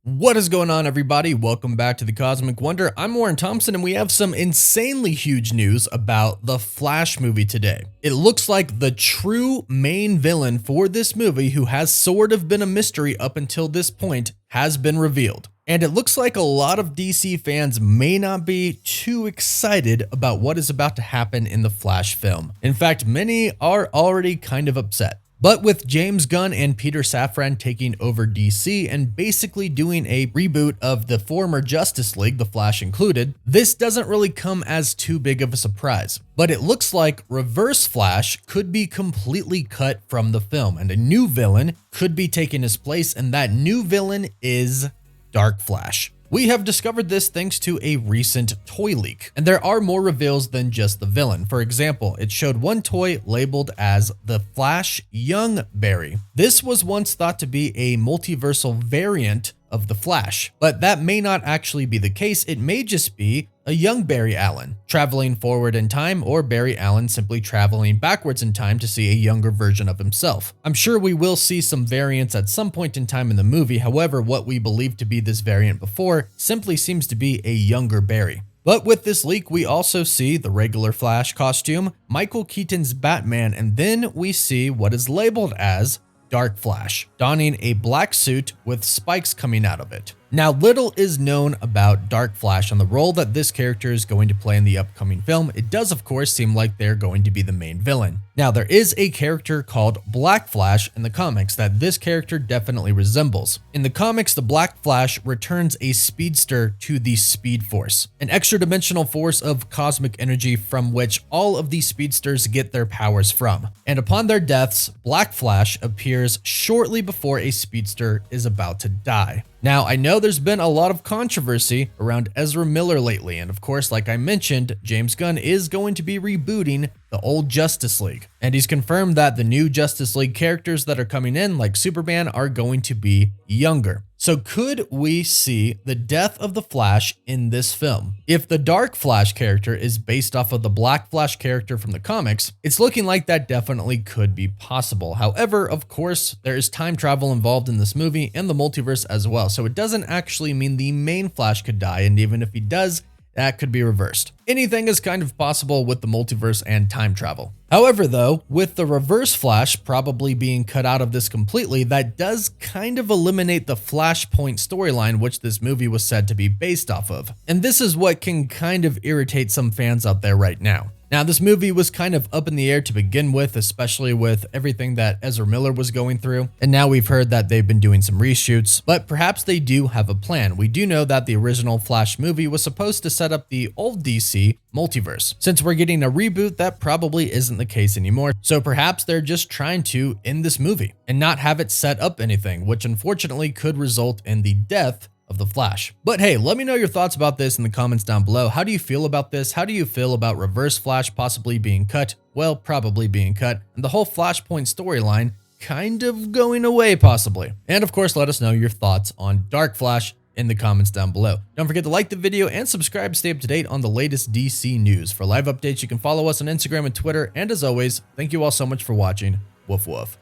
What is going on, everybody? Welcome back to the Cosmic Wonder. I'm Warren Thompson, and we have some insanely huge news about the Flash movie today. It looks like the true main villain for this movie, who has sort of been a mystery up until this point, has been revealed. And it looks like a lot of DC fans may not be too excited about what is about to happen in the Flash film. In fact, many are already kind of upset. But with James Gunn and Peter Safran taking over DC and basically doing a reboot of the former Justice League, The Flash included, this doesn't really come as too big of a surprise. But it looks like Reverse Flash could be completely cut from the film, and a new villain could be taking his place, and that new villain is Dark Flash. We have discovered this thanks to a recent toy leak, and there are more reveals than just the villain. For example, it showed one toy labeled as the Flash Young Barry. This was once thought to be a multiversal variant of the Flash, but that may not actually be the case. It may just be a young Barry Allen traveling forward in time, or Barry Allen simply traveling backwards in time to see a younger version of himself. I'm sure we will see some variants at some point in time in the movie. However, what we believed to be this variant before simply seems to be a younger Barry. But with this leak, we also see the regular Flash costume, Michael Keaton's Batman, and then we see what is labeled as Dark Flash, donning a black suit with spikes coming out of it. Now, little is known about Dark Flash and the role that this character is going to play in the upcoming film. It does, of course, seem like they're going to be the main villain. Now, there is a character called Black Flash in the comics that this character definitely resembles. In the comics, the Black Flash returns a speedster to the Speed Force, an extra-dimensional force of cosmic energy from which all of these speedsters get their powers from. And upon their deaths, Black Flash appears shortly before a speedster is about to die. Now, I know there's been a lot of controversy around Ezra Miller lately, and of course, like I mentioned, James Gunn is going to be rebooting the old Justice League, and he's confirmed that the new Justice League characters that are coming in, like Superman, are going to be younger. So could we see the death of the Flash in this film? If the Dark Flash character is based off of the Black Flash character from the comics, it's looking like that definitely could be possible. However, of course, there is time travel involved in this movie and the multiverse as well, so it doesn't actually mean the main Flash could die, and even if he does, that could be reversed. Anything is kind of possible with the multiverse and time travel. However, though, with the Reverse Flash probably being cut out of this completely, that does kind of eliminate the Flashpoint storyline, which this movie was said to be based off of. And this is what can kind of irritate some fans out there right now. Now, this movie was kind of up in the air to begin with, especially with everything that Ezra Miller was going through. And now we've heard that they've been doing some reshoots, but perhaps they do have a plan. We do know that the original Flash movie was supposed to set up the old DC multiverse. Since we're getting a reboot, that probably isn't the case anymore. So perhaps they're just trying to end this movie and not have it set up anything, which unfortunately could result in the death of the Flash. But hey, let me know your thoughts about this in the comments down below. How do you feel about this? How do you feel about Reverse Flash possibly being cut? Well, probably being cut, and the whole Flashpoint storyline kind of going away possibly. And of course, let us know your thoughts on Dark Flash in the comments down below. Don't forget to like the video and subscribe to stay up to date on the latest DC news. For live updates, you can follow us on Instagram and Twitter. And as always, thank you all so much for watching. Woof woof.